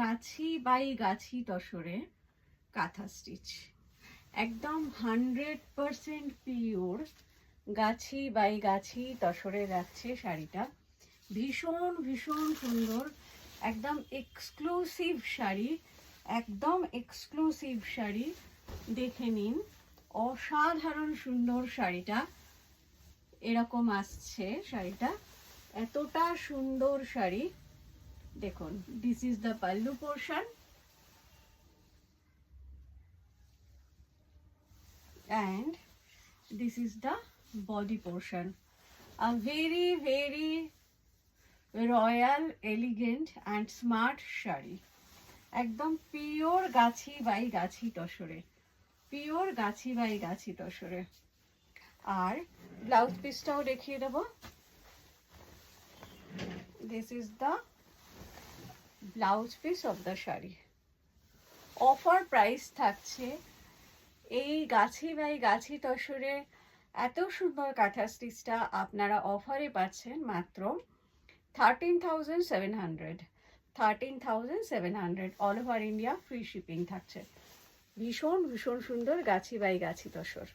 গাছি by গাছি তসরে কাঁথা stitch, একদম 100% pure Gachhi by গাছি তসরে যাচ্ছে শাড়িটা। ভীষণ ভীষণ সুন্দর, একদম এক্সক্লুসিভ শাড়ি, একদম এক্সক্লুসিভ শাড়ি। দেখে নিন, অসাধারণ সুন্দর শাড়িটা এরকম আসছে। শাড়িটা এতটা সুন্দর শাড়ি, দেখুন this is the pallu portion and this is the body portion. A very very royal, elegant and smart sari, একদম pure Gachhi by Gachhi তসরে, pure Gachhi by Gachhi তসরে। R blouse পিসটাও দেখিয়ে দেবো। This is the blouse piece of the sari. Offer price থাকছে এই গাছি by গাছি তসরে এত সুন্দর কাঁথা স্টিচটা আপনারা অফারে পাচ্ছেন মাত্র 13,700, 13,700 all over India, free shipping থাকছে। ভীষণ ভীষণ সুন্দর গাছি বাই গাছি তসর।